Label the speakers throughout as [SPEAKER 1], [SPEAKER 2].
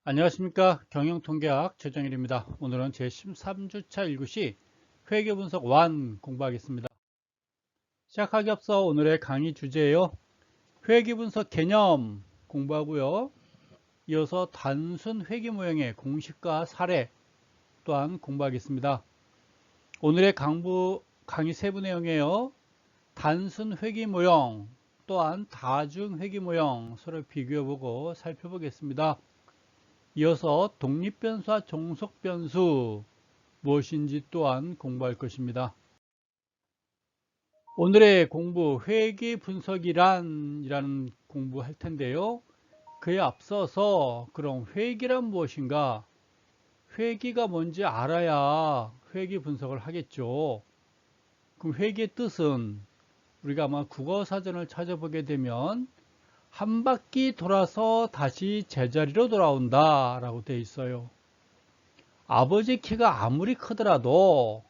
[SPEAKER 1] 안녕하십니까. 경영통계학 최정일입니다. 오늘은 제13주차 1교시 회계분석 1 공부하겠습니다. 시작하기 앞서 오늘의 강의 주제예요. 회계분석 개념 공부하고요. 이어서 단순 회계 모형의 공식과 사례 또한 공부하겠습니다. 오늘의 강의 세부 내용이에요. 단순 회계 모형 또한 다중 회계 모형 서로 비교해보고 살펴보겠습니다. 이어서 독립변수와 종속변수 무엇인지 또한 공부할 것입니다. 오늘의 공부 회계분석이란이라는 공부할 텐데요. 그에 앞서서 그럼 회계란 무엇인가? 회계가 뭔지 알아야 회계분석을 하겠죠. 그럼 회계의 뜻은 우리가 아마 국어사전을 찾아보게 되면 한 바퀴 돌아서 다시 제자리로 돌아온다 라고 되어 있어요. 아버지 키가 아무리 크더라도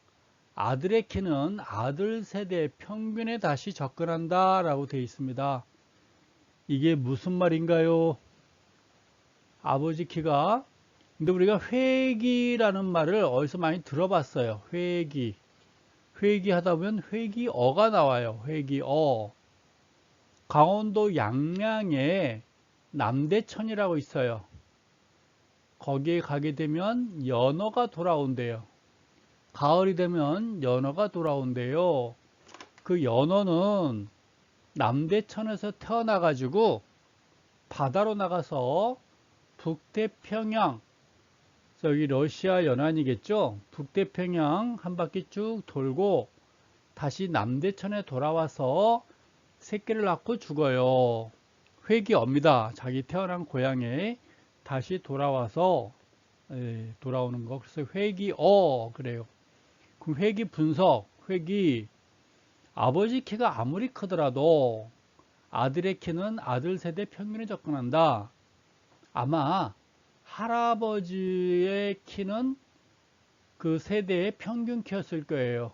[SPEAKER 1] 아들의 키는 아들 세대 평균에 다시 접근한다 라고 되어 있습니다. 이게 무슨 말인가요? 아버지 키가, 근데 우리가 회기라는 말을 어디서 많이 들어봤어요. 회기하다 보면 회기어가 나와요. 회기어. 강원도 양양에 남대천이라고 있어요. 거기에 가게 되면 연어가 돌아온대요. 가을이 되면 연어가 돌아온대요. 그 연어는 남대천에서 태어나가지고 바다로 나가서 북태평양, 저기 러시아 연안이겠죠? 북태평양 한 바퀴 쭉 돌고 다시 남대천에 돌아와서 새끼를 낳고 죽어요. 회귀어입니다. 자기 태어난 고향에 다시 돌아와서 돌아오는 거. 그래서 회귀어 그래요. 그럼 회귀 분석, 회귀 아버지 키가 아무리 크더라도 아들의 키는 아들 세대 평균에 접근한다. 아마 할아버지의 키는 그 세대의 평균 키였을 거예요.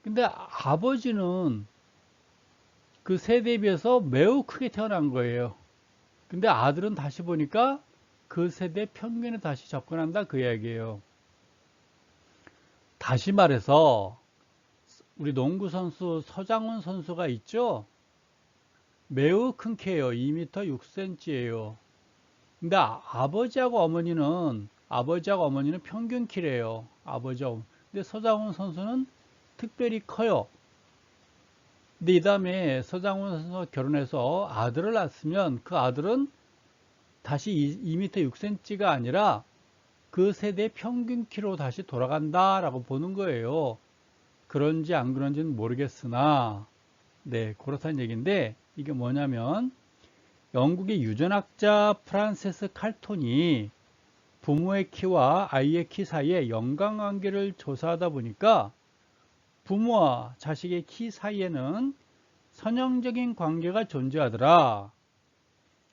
[SPEAKER 1] 근데 아버지는 그 세대에 비해서 매우 크게 태어난 거예요. 근데 아들은 다시 보니까 그 세대 평균에 다시 접근한다 그 이야기예요. 다시 말해서 우리 농구 선수 서장훈 선수가 있죠? 매우 큰 키예요. 2m 6cm예요. 근데 아버지하고 어머니는 평균 키래요. 아버지하고. 근데 서장훈 선수는 특별히 커요. 근데 이 다음에 서장훈 선수가 결혼해서 아들을 낳았으면 그 아들은 다시 2m 6cm가 아니라 그 세대 평균 키로 다시 돌아간다라고 보는 거예요. 그런지 안 그런지는 모르겠으나, 네, 그렇다는 얘기인데, 이게 뭐냐면, 영국의 유전학자 프란세스 칼톤이 부모의 키와 아이의 키 사이에 연관관계를 조사하다 보니까 부모와 자식의 키 사이에는 선형적인 관계가 존재하더라.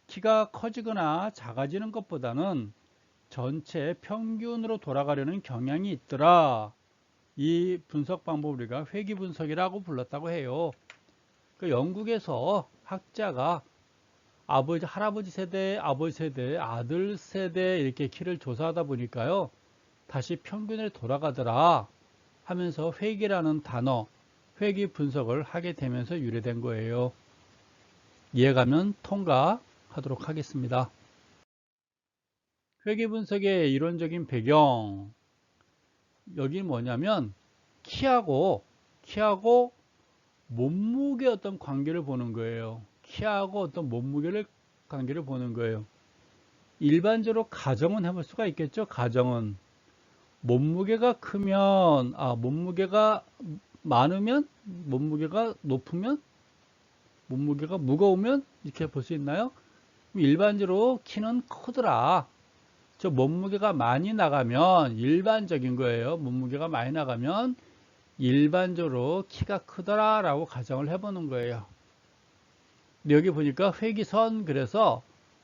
[SPEAKER 1] 키가 커지거나 작아지는 것보다는 전체 평균으로 돌아가려는 경향이 있더라. 이 분석 방법을 우리가 회귀 분석이라고 불렀다고 해요. 그 영국에서 학자가 할아버지 세대, 아버지 세대, 아들 세대 이렇게 키를 조사하다 보니까요. 다시 평균에 돌아가더라 하면서 회귀라는 단어, 회귀 분석을 하게 되면서 유래된 거예요. 이해가면 통과하도록 하겠습니다. 회귀 분석의 이론적인 배경, 여기 뭐냐면 키하고 몸무게 어떤 관계를 보는 거예요. 키하고 어떤 몸무게를 관계를 보는 거예요. 일반적으로 가정은 해볼 수가 있겠죠. 가정은 몸무게가 크면 몸무게가 많으면 몸무게가 높으면 몸무게가 무거우면 이렇게 볼 수 있나요? 일반적으로 키는 크더라. 저 몸무게가 많이 나가면 일반적인 거예요. 몸무게가 많이 나가면 일반적으로 키가 크더라 라고 가정을 해보는 거예요. 근데 여기 보니까 회기선 그래서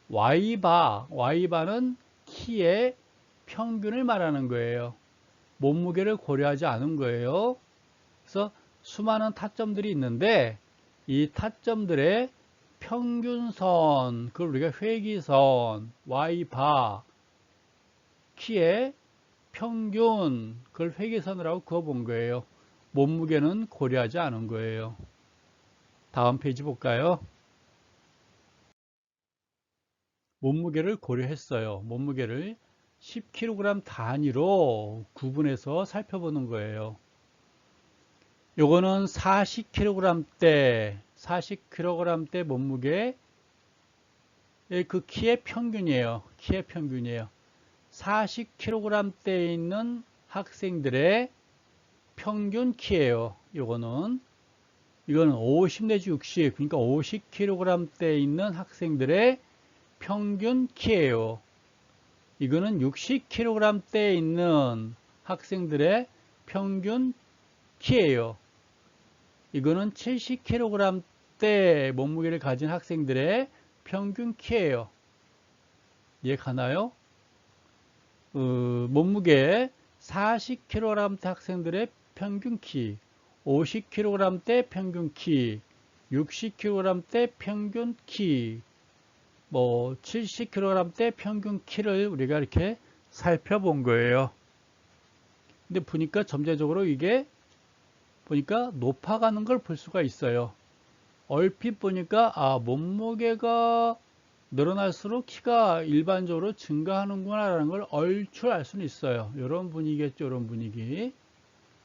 [SPEAKER 1] Y바는 키의 평균을 말하는 거예요. 몸무게를 고려하지 않은 거예요. 그래서 수많은 타점들이 있는데 이 타점들의 평균선, 그걸 우리가 회기선, Y바, 키의 평균, 그걸 회계선이라고 그어본 거예요. 몸무게는 고려하지 않은 거예요. 다음 페이지 볼까요? 몸무게를 고려했어요. 몸무게를 10kg 단위로 구분해서 살펴보는 거예요. 요거는 40kg대 몸무게, 그 키의 평균이에요. 키의 평균이에요. 40kg대에 있는 학생들의 평균 키예요. 이거는 50 내지 60, 그러니까 50kg대에 있는 학생들의 평균 키예요. 이거는 60kg대에 있는 학생들의 평균 키예요. 이거는 70kg대 몸무게를 가진 학생들의 평균 키예요. 이해 가나요? 몸무게 40kg대 학생들의 평균 키, 50kg대 평균 키, 60kg대 평균 키, 70kg대 평균 키를 우리가 이렇게 살펴본 거예요. 근데 보니까 점차적으로 이게 보니까 높아가는 걸 볼 수가 있어요. 얼핏 보니까 몸무게가 늘어날수록 키가 일반적으로 증가하는구나 라는 걸 얼추 알 수는 있어요. 이런 분위기겠죠. 이런 분위기.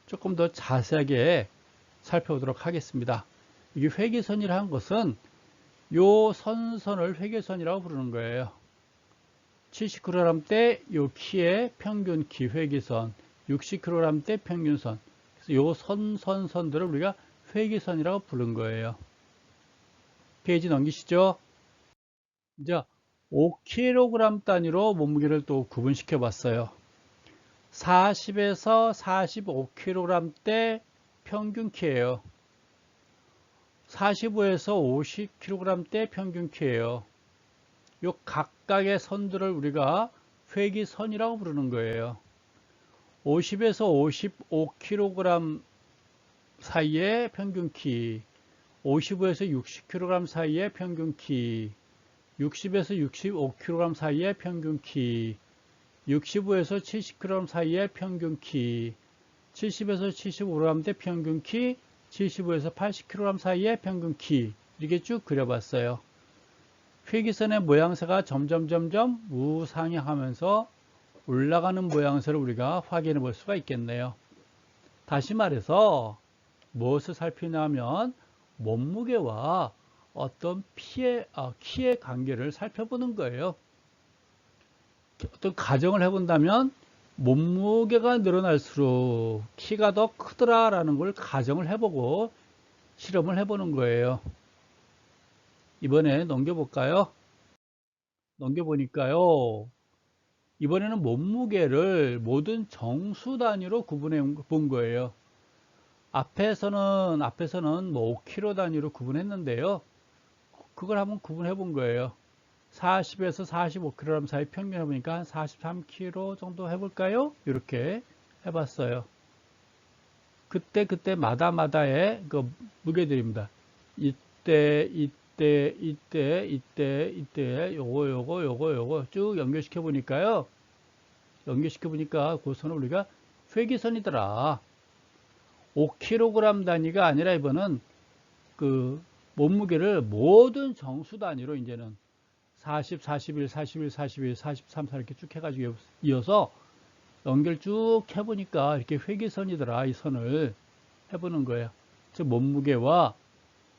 [SPEAKER 1] 조금 더 자세하게 살펴보도록 하겠습니다. 이게 회계선이라는 것은 요 선을 회계선이라고 부르는 거예요. 70kg대 요 키의 평균 키 회계선, 60kg대 평균선. 그래서 요 선들을 우리가 회계선이라고 부른 거예요. 페이지 넘기시죠. 이제 5kg 단위로 몸무게를 또 구분시켜 봤어요. 40에서 45kg대 평균 키예요. 45에서 50kg대 평균 키예요. 요 각각의 선들을 우리가 회기선이라고 부르는 거예요. 50에서 55kg 사이의 평균 키, 55에서 60kg 사이의 평균 키, 60에서 65kg 사이의 평균 키, 65에서 70kg 사이의 평균 키, 70에서 75g대 평균 키, 75에서 80kg 사이의 평균 키, 이렇게 쭉 그려봤어요. 회기선의 모양새가 점점 우상향하면서 올라가는 모양새를 우리가 확인해 볼 수가 있겠네요. 다시 말해서 무엇을 살피냐면 몸무게와 어떤 키의 관계를 살펴보는 거예요. 어떤 가정을 해본다면 몸무게가 늘어날수록 키가 더 크더라라는 걸 가정을 해보고 실험을 해보는 거예요. 이번에 넘겨볼까요? 넘겨보니까요. 이번에는 몸무게를 모든 정수 단위로 구분해 본 거예요. 앞에서는 5kg 단위로 구분했는데요. 그걸 한번 구분해 본 거예요. 40에서 45kg 사이 평균 해보니까 한 43kg 정도 해볼까요? 이렇게 해봤어요. 그때마다의 그 무게들입니다. 이때 요거 쭉 연결시켜 보니까요. 그 선을 우리가 회기선이더라. 5kg 단위가 아니라 이번은 그 몸무게를 모든 정수 단위로 이제는 40, 41, 41, 42, 43, 4 이렇게 쭉 해가지고 이어서 연결 쭉 해보니까 이렇게 회기선이더라. 이 선을 해보는 거예요. 즉 몸무게와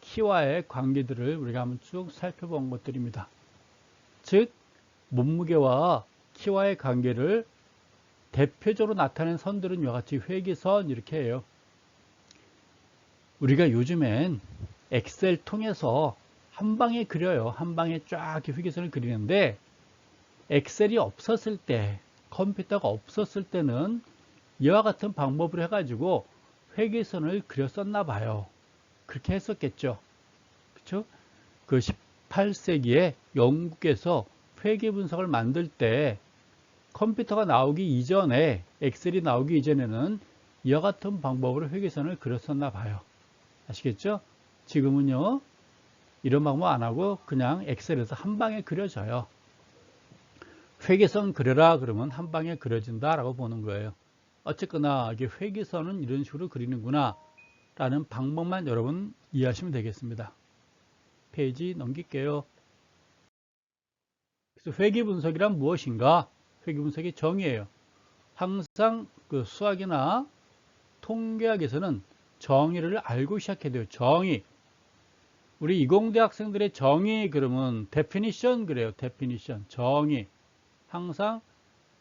[SPEAKER 1] 키와의 관계들을 우리가 한번 쭉 살펴본 것들입니다. 즉 몸무게와 키와의 관계를 대표적으로 나타낸 선들은 이와 같이 회기선 이렇게 해요. 우리가 요즘엔 엑셀 통해서 한 방에 그려요. 한 방에 쫙 회기선을 그리는데 엑셀이 없었을 때, 컴퓨터가 없었을 때는 이와 같은 방법으로 해가지고 회기선을 그렸었나 봐요. 그렇게 했었겠죠. 그렇죠? 그 18세기에 영국에서 회계 분석을 만들 때 컴퓨터가 나오기 이전에, 엑셀이 나오기 이전에는 이와 같은 방법으로 회계선을 그렸었나 봐요. 아시겠죠? 지금은요, 이런 방법 안 하고 그냥 엑셀에서 한 방에 그려져요. 회계선 그려라 그러면 한 방에 그려진다 라고 보는 거예요. 어쨌거나 이게 회계선은 이런 식으로 그리는구나 라는 방법만 여러분 이해하시면 되겠습니다. 페이지 넘길게요. 그래서 회계분석이란 무엇인가? 회계분석의 정의예요. 항상 그 수학이나 통계학에서는 정의를 알고 시작해야 돼요. 정의. 우리 이공대 학생들의 정의 그러면 definition 그래요. definition. 정의. 항상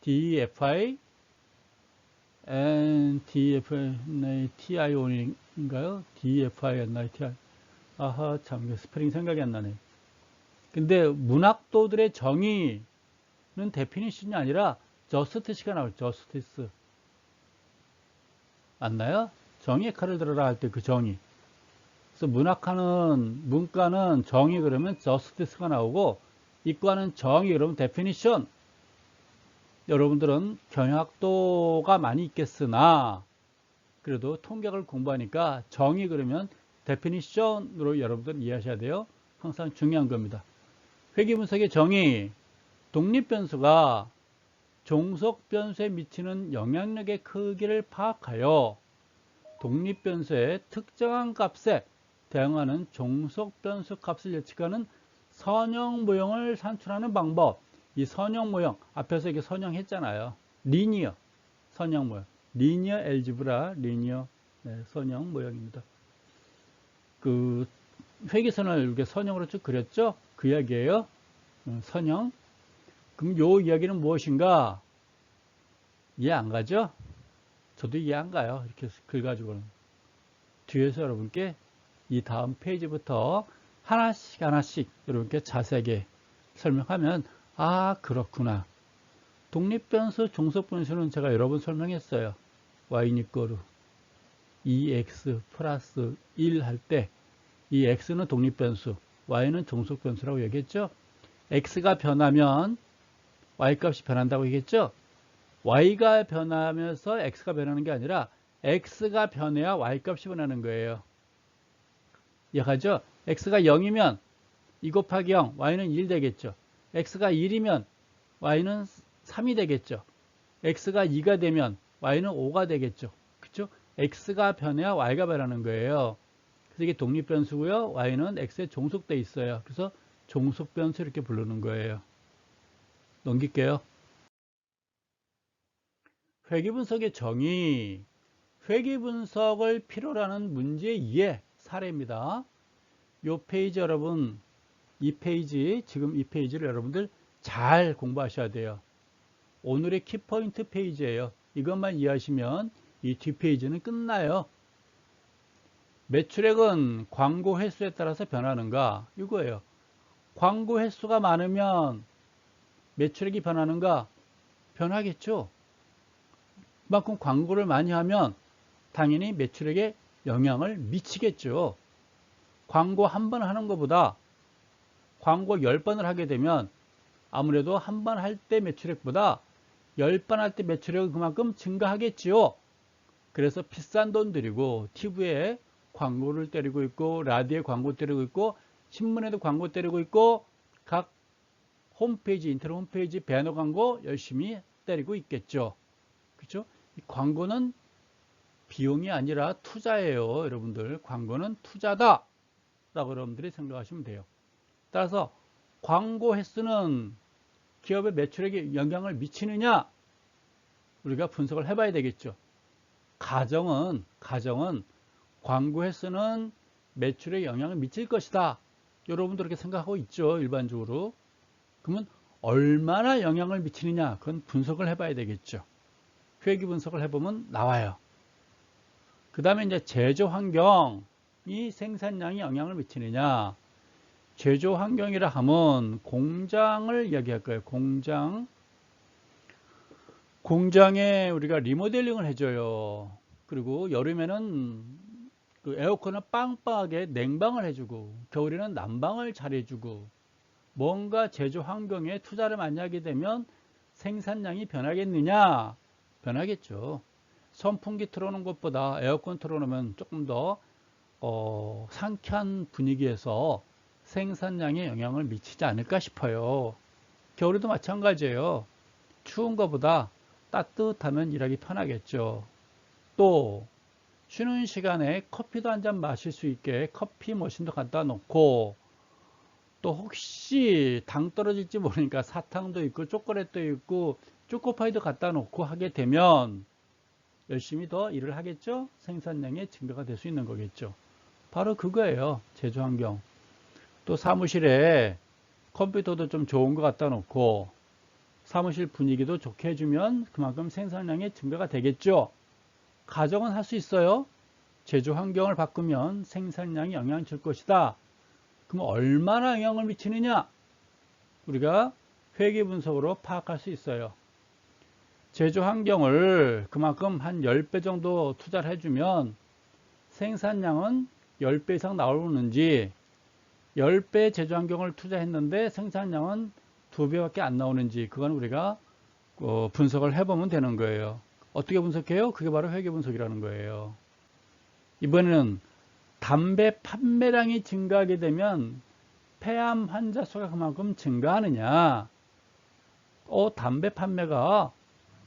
[SPEAKER 1] DFI and DFI, TIO인가요? DFI 였나요? TI. 아하, 참, 스펠링 생각이 안 나네. 근데 문학도들의 정의는 definition이 아니라 justice가 나와요. justice. 맞나요? 정의의 칼을 들어라 할 때 그 정의. 그래서 문과는 정의 그러면 justice가 나오고, 이과는 정의 그러면 definition. 여러분들은 경영학도가 많이 있겠으나 그래도 통계학을 공부하니까 정의 그러면 definition으로 여러분들 이해하셔야 돼요. 항상 중요한 겁니다. 회계분석의 정의, 독립변수가 종속변수에 미치는 영향력의 크기를 파악하여 독립변수의 특정한 값에 대응하는 종속변수 값을 예측하는 선형 모형을 산출하는 방법. 이 선형 모형, 앞에서 이게 선형했잖아요. 리니어, 선형 모형. 리니어 엘지브라, 리니어 선형 모형입니다. 그 회계선을 이렇게 선형으로 쭉 그렸죠? 그 이야기예요. 선형. 그럼 요 이야기는 무엇인가? 이해 안 가죠? 저도 이해 안 가요. 이렇게 긁어가지고는. 뒤에서 여러분께 이 다음 페이지부터 하나씩 하나씩 여러분께 자세하게 설명하면 아 그렇구나. 독립변수, 종속변수는 제가 여러 번 설명했어요. y는 이꼬르 2x 플러스 1 할 때 이 x는 독립변수, y는 종속변수라고 얘기했죠. x가 변하면 y값이 변한다고 얘기했죠. y가 변하면서 x가 변하는 게 아니라 x가 변해야 y값이 변하는 거예요. 이해가죠? x가 0이면 2 곱하기 0, y는 1 되겠죠. x가 1이면 y는 3이 되겠죠. x가 2가 되면 y는 5가 되겠죠. 그렇죠? x가 변해야 y가 변하는 거예요. 그래서 이게 독립변수고요. y는 x에 종속돼 있어요. 그래서 종속변수 이렇게 부르는 거예요. 넘길게요. 회계분석의 정의, 회계분석을 필요로 하는 문제 2의 사례입니다. 이 페이지 여러분, 지금 이 페이지를 여러분들 잘 공부하셔야 돼요. 오늘의 키포인트 페이지예요. 이것만 이해하시면 이 뒷페이지는 끝나요. 매출액은 광고 횟수에 따라서 변하는가? 이거예요. 광고 횟수가 많으면 매출액이 변하는가? 변하겠죠. 그만큼 광고를 많이 하면 당연히 매출액에 영향을 미치겠죠. 광고 한 번 하는 것보다 광고 10번을 하게 되면 아무래도 한 번 할 때 매출액보다 10번 할 때 매출액은 그만큼 증가하겠지요. 그래서 비싼 돈 들이고 TV에 광고를 때리고 있고 라디오에 광고 때리고 있고 신문에도 광고 때리고 있고 각 홈페이지, 인터넷 홈페이지 배너 광고 열심히 때리고 있겠죠. 그렇죠? 이 광고는 비용이 아니라 투자예요. 여러분들 광고는 투자다 라고 여러분들이 생각하시면 돼요. 따라서 광고 횟수는 기업의 매출액에 영향을 미치느냐 우리가 분석을 해봐야 되겠죠. 가정은 광고 횟수는 매출에 영향을 미칠 것이다. 여러분들 그렇게 생각하고 있죠. 일반적으로. 그러면 얼마나 영향을 미치느냐 그건 분석을 해봐야 되겠죠. 회계 분석을 해보면 나와요. 그 다음에 이제 제조 환경이 생산량에 영향을 미치느냐. 제조 환경이라 하면 공장을 이야기할 거예요. 공장에 우리가 리모델링을 해줘요. 그리고 여름에는 그 에어컨을 빵빵하게 냉방을 해주고 겨울에는 난방을 잘 해주고 뭔가 제조 환경에 투자를 많이 하게 되면 생산량이 변하겠느냐? 변하겠죠. 선풍기 틀어놓은 것보다 에어컨 틀어놓으면 조금 더 상쾌한 분위기에서 생산량에 영향을 미치지 않을까 싶어요. 겨울에도 마찬가지예요. 추운 것보다 따뜻하면 일하기 편하겠죠. 또 쉬는 시간에 커피도 한 잔 마실 수 있게 커피 머신도 갖다 놓고, 또 혹시 당 떨어질지 모르니까 사탕도 있고 초콜릿도 있고 초코파이도 갖다 놓고 하게 되면 열심히 더 일을 하겠죠. 생산량의 증가가 될 수 있는 거겠죠. 바로 그거예요. 제조 환경. 또 사무실에 컴퓨터도 좀 좋은 거 갖다 놓고 사무실 분위기도 좋게 해주면 그만큼 생산량의 증가가 되겠죠. 가정은 할 수 있어요. 제조 환경을 바꾸면 생산량이 영향을 줄 것이다. 그럼 얼마나 영향을 미치느냐? 우리가 회계 분석으로 파악할 수 있어요. 제조 환경을 그만큼 한 10배 정도 투자를 해주면 생산량은 10배 이상 나오는지, 10배 제조 환경을 투자했는데 생산량은 2배밖에 안 나오는지, 그건 우리가 분석을 해보면 되는 거예요. 어떻게 분석해요? 그게 바로 회계 분석이라는 거예요. 이번에는 담배 판매량이 증가하게 되면 폐암 환자 수가 그만큼 증가하느냐? 담배 판매가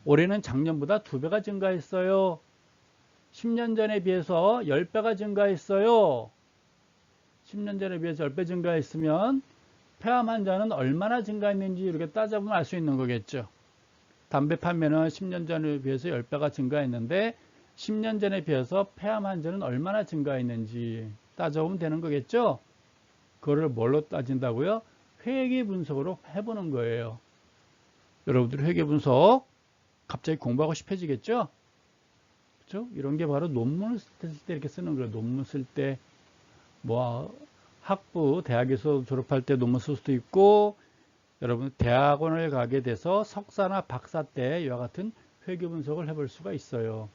[SPEAKER 1] 올해는 작년보다 2배가 증가했어요. 10년 전에 비해서 10배가 증가했어요. 10년 전에 비해서 10배 증가했으면 폐암 환자는 얼마나 증가했는지 이렇게 따져보면 알 수 있는 거겠죠. 담배 판매는 10년 전에 비해서 10배가 증가했는데 10년 전에 비해서 폐암 환자는 얼마나 증가했는지 따져보면 되는 거겠죠. 그거를 뭘로 따진다고요? 회계 분석으로 해보는 거예요. 여러분들 회계 분석 갑자기 공부하고 싶어지겠죠? 그렇죠? 이런 게 바로 논문을 쓸 때 이렇게 쓰는 거예요. 논문 쓸 때 뭐 학부 대학에서 졸업할 때 논문 쓸 수도 있고, 여러분 대학원을 가게 돼서 석사나 박사 때 이와 같은 회계 분석을 해볼 수가 있어요.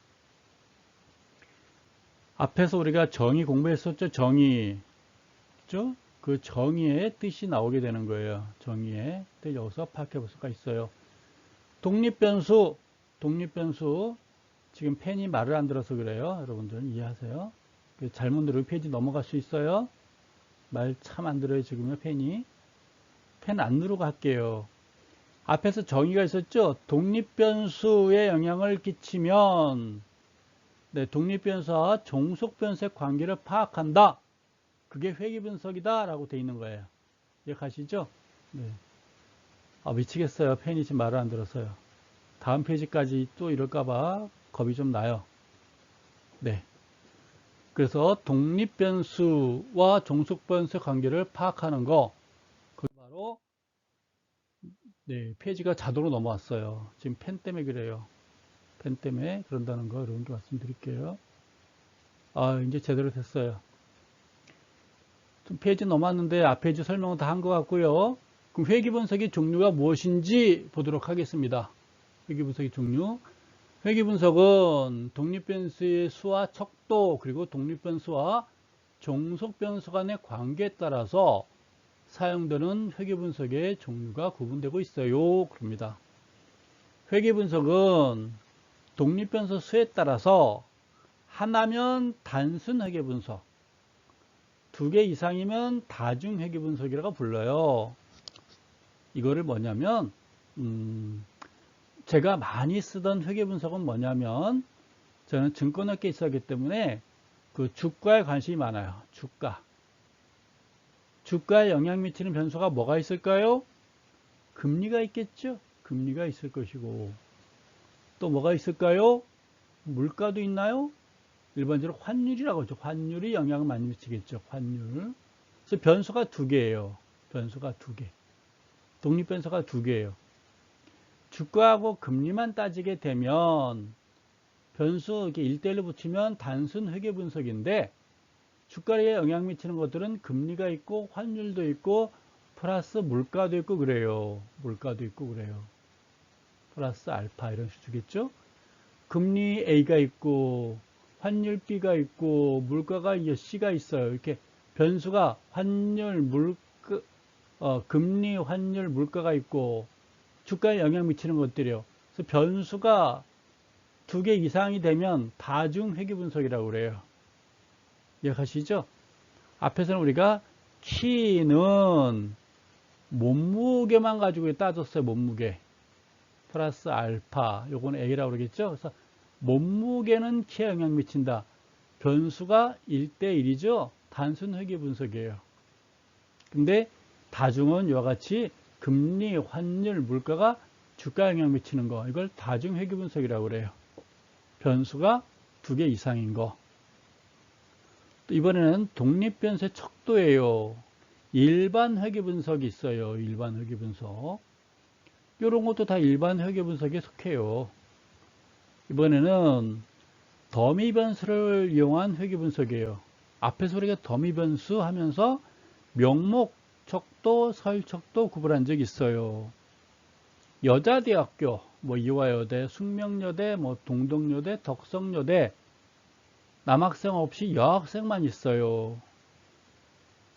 [SPEAKER 1] 앞에서 우리가 정의 공부했었죠. 정의. 그렇죠? 그 정의의 뜻이 나오게 되는 거예요. 정의의 뜻 여기서 파악해 볼 수가 있어요. 독립변수. 독립변수. 지금 펜이 말을 안 들어서 그래요. 여러분들 이해하세요? 잘못 누르면 페이지 넘어갈 수 있어요. 말 참 안 들어요. 지금요 펜이. 펜 안 누르고 할게요. 앞에서 정의가 있었죠. 독립변수에 영향을 끼치면, 네, 독립변수와 종속변수의 관계를 파악한다. 그게 회계분석이다 라고 되어 있는 거예요. 기억하시죠? 네. 미치겠어요. 펜이 지금 말을 안 들어서요. 다음 페이지까지 또 이럴까봐 겁이 좀 나요. 네. 그래서 독립변수와 종속변수의 관계를 파악하는 거, 그게 바로, 네, 페이지가 자동으로 넘어왔어요. 지금 펜 때문에 그래요. 펜 때문에 그런다는 거 여러분께 말씀드릴게요. 이제 제대로 됐어요. 좀 페이지 넘었는데 앞 페이지 설명은 다 한 것 같고요. 그럼 회계분석의 종류가 무엇인지 보도록 하겠습니다. 회계분석의 종류. 회계분석은 독립변수의 수와 척도, 그리고 독립변수와 종속변수 간의 관계에 따라서 사용되는 회계분석의 종류가 구분되고 있어요. 그럽니다. 회계분석은 독립변수 수에 따라서 하나면 단순 회계분석, 2개 이상이면 다중 회계분석이라고 불러요. 이거를 뭐냐면, 제가 많이 쓰던 회계분석은 뭐냐면, 저는 증권업계에 있었기 때문에 그 주가에 관심이 많아요. 주가에 영향 미치는 변수가 뭐가 있을까요? 금리가 있겠죠. 금리가 있을 것이고, 또 뭐가 있을까요? 물가도 있나요? 일반적으로 환율이라고 하죠. 환율이 영향을 많이 미치겠죠. 환율. 그래서 변수가 2개예요. 변수가 2개. 독립변수가 2개예요. 주가하고 금리만 따지게 되면 변수 이렇게 1대1로 붙이면 단순 회계분석인데, 주가에 영향 미치는 것들은 금리가 있고 환율도 있고 플러스 물가도 있고 그래요. 물가도 있고 그래요. 플러스 알파 이런 식이겠죠. 금리 A가 있고 환율 B가 있고 물가가 C가 있어요. 이렇게 변수가 금리, 환율, 물가가 있고 주가에 영향 미치는 것들이요. 그래서 변수가 2개 이상이 되면 다중 회계분석이라고 그래요. 기억하시죠? 앞에서는 우리가 키는 몸무게만 가지고 따졌어요. 몸무게. 플러스 알파. 요건 A라고 그러겠죠. 그래서 몸무게는 키에 영향 미친다. 변수가 1대1이죠. 단순 회귀 분석이에요. 근데 다중은 이와 같이 금리, 환율, 물가가 주가에 영향 미치는 거. 이걸 다중 회귀 분석이라고 그래요. 변수가 2개 이상인 거. 또 이번에는 독립변수의 척도예요. 일반 회귀 분석이 있어요. 일반 회귀 분석. 이런 것도 다 일반 회귀 분석에 속해요. 이번에는 더미 변수를 이용한 회귀 분석이에요. 앞에서 우리가 더미 변수 하면서 명목 척도, 서열척도 구분한 적이 있어요. 여자대학교, 뭐 이화여대, 숙명여대, 뭐 동덕여대, 덕성여대, 남학생 없이 여학생만 있어요.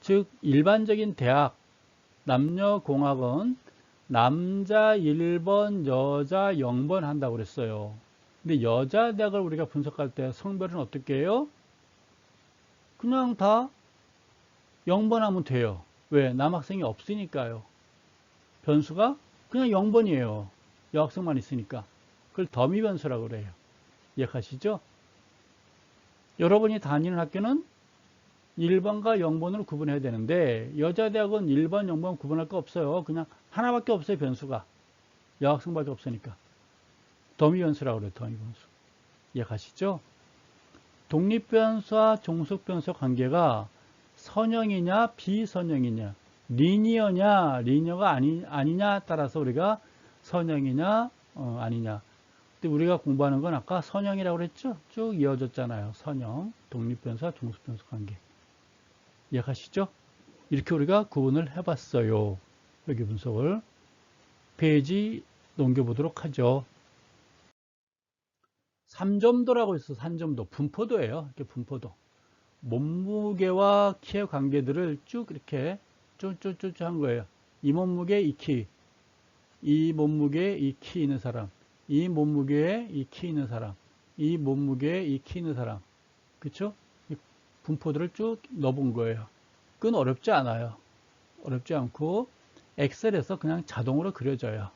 [SPEAKER 1] 즉 일반적인 대학, 남녀공학은 남자 1번, 여자 0번 한다고 그랬어요. 근데 여자 대학을 우리가 분석할 때 성별은 어떻게 해요? 그냥 다 0번 하면 돼요. 왜? 남학생이 없으니까요. 변수가 그냥 0번이에요. 여학생만 있으니까. 그걸 더미 변수라고 그래요. 이해하시죠? 여러분이 다니는 학교는 1번과 0번으로 구분해야 되는데 여자 대학은 1번, 0번 구분할 거 없어요. 그냥 하나밖에 없어요. 변수가. 여학생밖에 없으니까. 더미 변수라고 그래요. 더미 변수. 이해가시죠? 독립변수와 종속변수 관계가 선형이냐 비선형이냐, 리니어냐 리니어가 아니냐 따라서 우리가 선형이냐 아니냐. 근데 우리가 공부하는 건 아까 선형이라고 그랬죠? 쭉 이어졌잖아요. 선형, 독립변수와 종속변수 관계. 이해가시죠? 이렇게 우리가 구분을 해봤어요. 여기 분석을. 페이지 넘겨보도록 하죠. 3점도라고 있어. 3점도. 분포도예요. 이렇게 분포도. 몸무게와 키의 관계들을 쭉 이렇게 쭉쭉쭉 한 거예요. 이 몸무게, 이 키. 이 몸무게, 이 키 있는 사람. 이 몸무게에 이 키 있는 사람. 이 몸무게에 이 키 있는 사람. 그쵸? 이 분포들을 쭉 넣어본 거예요. 그건 어렵지 않아요. 어렵지 않고 엑셀에서 그냥 자동으로 그려져요.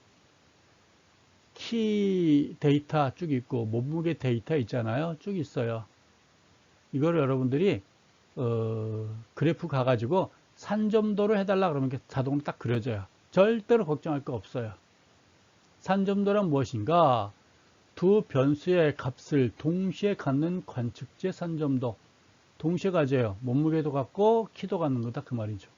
[SPEAKER 1] 키 데이터 쭉 있고 몸무게 데이터 있잖아요. 쭉 있어요. 이걸 여러분들이 그래프 가가지고 산점도로 해달라 그러면 자동으로 딱 그려져요. 절대로 걱정할 거 없어요. 산점도란 무엇인가? 두 변수의 값을 동시에 갖는 관측제 산점도. 동시에 가져요. 몸무게도 갖고 키도 갖는 거다 그 말이죠.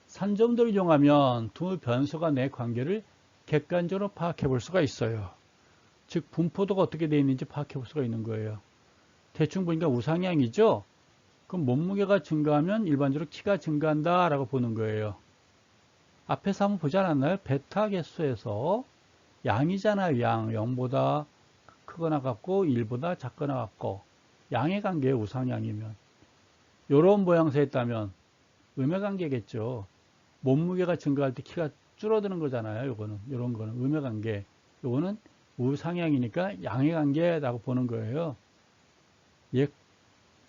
[SPEAKER 1] 산점도를 이용하면 두 변수가 내 관계를 객관적으로 파악해 볼 수가 있어요. 즉 분포도가 어떻게 되어 있는지 파악해 볼 수가 있는 거예요. 대충 보니까 우상향이죠. 그럼 몸무게가 증가하면 일반적으로 키가 증가한다 라고 보는 거예요. 앞에서 한번 보지 않았나요? 베타 개수에서 양이잖아요. 양. 0보다 크거나 같고 1보다 작거나 같고 양의 관계에 우상향이면 이런 모양새에 있다면 음해관계겠죠. 몸무게가 증가할 때 키가 줄어드는 거잖아요. 요거는 이런 거는 음해관계. 요거는 우상향이니까 양의 관계라고 보는 거예요. 예,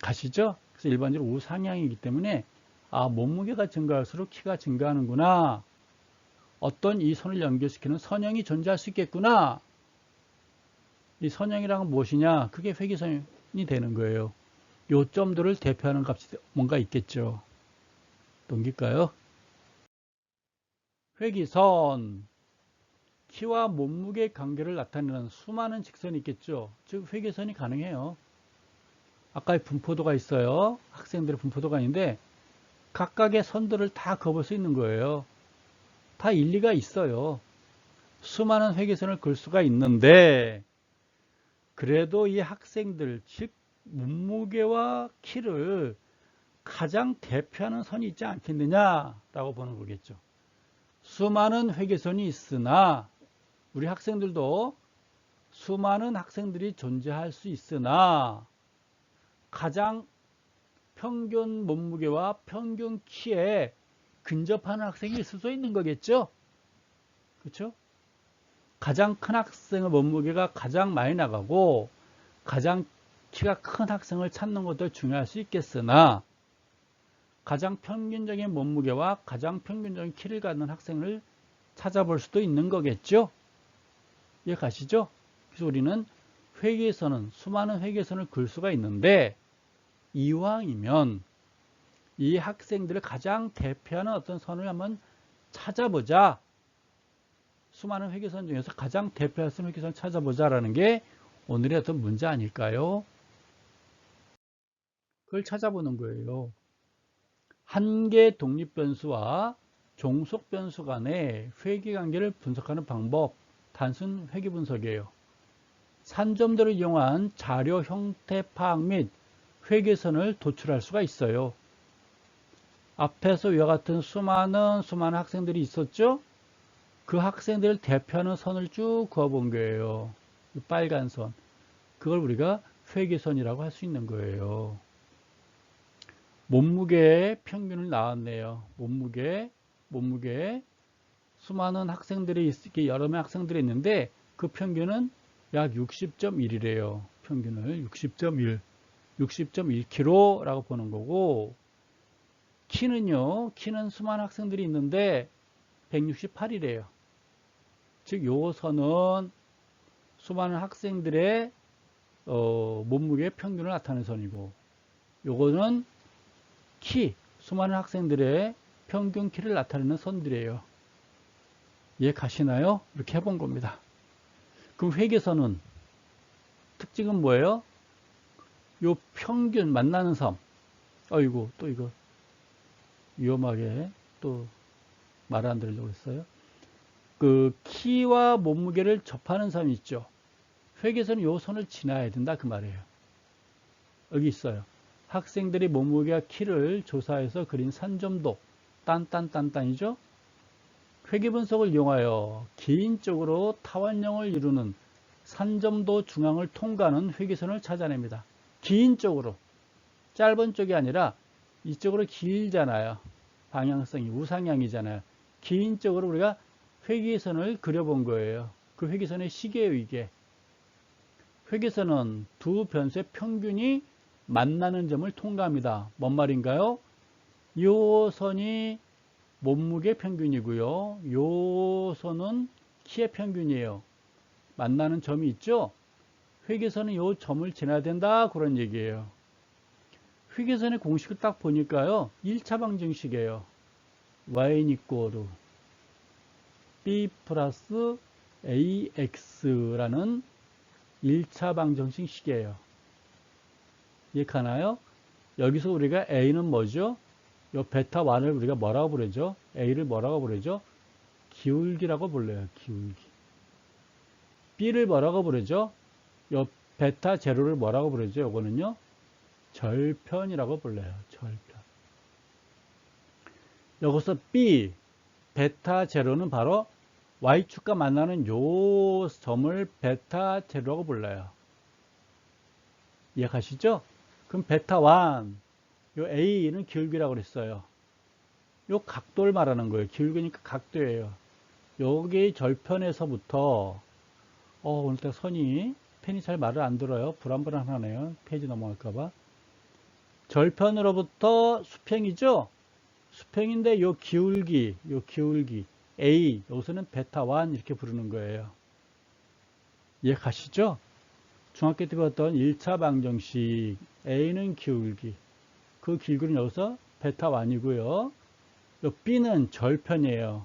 [SPEAKER 1] 가시죠? 그래서 일반적으로 우상향이기 때문에 아 몸무게가 증가할수록 키가 증가하는구나. 어떤 이 선을 연결시키는 선형이 존재할 수 있겠구나. 이 선형이란 무엇이냐? 그게 회귀선이 되는 거예요. 요점들을 대표하는 값이 뭔가 있겠죠. 넘길까요? 회귀선. 키와 몸무게 관계를 나타내는 수많은 직선이 있겠죠. 즉 회귀선이 가능해요. 아까 분포도가 있어요. 학생들의 분포도가 있는데 각각의 선들을 다 그어볼 수 있는 거예요. 다 일리가 있어요. 수많은 회귀선을 그을 수가 있는데 그래도 이 학생들 즉 몸무게와 키를 가장 대표하는 선이 있지 않겠느냐라고 보는 거겠죠. 수많은 회귀선이 있으나 우리 학생들도 수많은 학생들이 존재할 수 있으나 가장 평균 몸무게와 평균 키에 근접하는 학생이 있을 수 있는 거겠죠. 그렇죠? 가장 큰 학생의 몸무게가 가장 많이 나가고 가장 키가 큰 학생을 찾는 것도 중요할 수 있겠으나 가장 평균적인 몸무게와 가장 평균적인 키를 갖는 학생을 찾아볼 수도 있는 거겠죠. 이해 가시죠? 그래서 우리는 회계선은 수많은 회계선을 그을 수가 있는데 이왕이면 이 학생들을 가장 대표하는 어떤 선을 한번 찾아보자. 수많은 회계선 중에서 가장 대표할 수 있는 회계선을 찾아보자라는 게 오늘의 어떤 문제 아닐까요? 그걸 찾아보는 거예요. 한계 독립변수와 종속변수 간의 회계관계를 분석하는 방법, 단순 회계 분석이에요. 산점들을 이용한 자료 형태 파악 및 회계선을 도출할 수가 있어요. 앞에서 이와 같은 수많은 학생들이 있었죠? 그 학생들을 대표하는 선을 쭉 그어본 거예요. 빨간 선. 그걸 우리가 회계선이라고 할 수 있는 거예요. 몸무게의 평균을 나왔네요. 몸무게. 수많은 학생들이 여러 명 학생들이 있는데 그 평균은 약 60.1이래요. 평균을 60.1kg라고 보는 거고, 키는 수많은 학생들이 있는데 168이래요. 즉, 요 선은 수많은 학생들의 몸무게 평균을 나타내는 선이고, 요거는 수많은 학생들의 평균 키를 나타내는 선들이에요. 이해 가시나요? 이렇게 해본 겁니다. 그럼 회계선은 특징은 뭐예요? 요 평균 만나는 섬. 어이구, 또 이거 위험하게 또 말 안 들으려고 했어요. 그 키와 몸무게를 접하는 섬이 있죠. 회계선은 요 선을 지나야 된다 그 말이에요. 여기 있어요. 학생들이 몸무게와 키를 조사해서 그린 산점도 딴딴딴딴이죠. 회계 분석을 이용하여 개인적으로 타원형을 이루는 산점도 중앙을 통과하는 회계선을 찾아냅니다. 개인적으로 짧은 쪽이 아니라 이쪽으로 길잖아요. 방향성이 우상향이잖아요. 개인적으로 우리가 회계선을 그려본 거예요. 그 회계선의 식이에요, 이게. 회계선은 두 변수의 평균이 만나는 점을 통과합니다. 뭔 말인가요? 이 선이 몸무게 평균이고요. 이 선은 키의 평균이에요. 만나는 점이 있죠? 회계선은 이 점을 지나야 된다. 그런 얘기예요. 회계선의 공식을 딱 보니까요. 1차 방정식이에요. y는 equal b 플러스 ax라는 1차 방정식 식이에요. 이해가나요? 여기서 우리가 a는 뭐죠? 요 베타 1을 우리가 뭐라고 부르죠? a를 뭐라고 부르죠? 기울기라고 불러요. 기울기. b를 뭐라고 부르죠? 요 베타 제로를 뭐라고 부르죠? 요거는요. 절편이라고 불러요. 절편. 여기서 b 베타 제로는 바로 y축과 만나는 요 점을 베타 제로라고 불러요. 이해가시죠? 그럼 베타 1, 요 a는 기울기라고 그랬어요. 요 각도를 말하는 거예요. 기울기니까 각도예요. 여기 절편에서부터 오늘따라 펜이 잘 말을 안 들어요. 불안불안하네요. 페이지 넘어갈까봐. 절편으로부터 수평이죠? 수평인데 요 기울기 A, 여기서는 베타 1 이렇게 부르는 거예요. 이해 가시죠? 중학교 때 배웠던 1차 방정식 A는 기울기, 그 기울기는 여기서 베타 1이고요. 요 B는 절편이에요.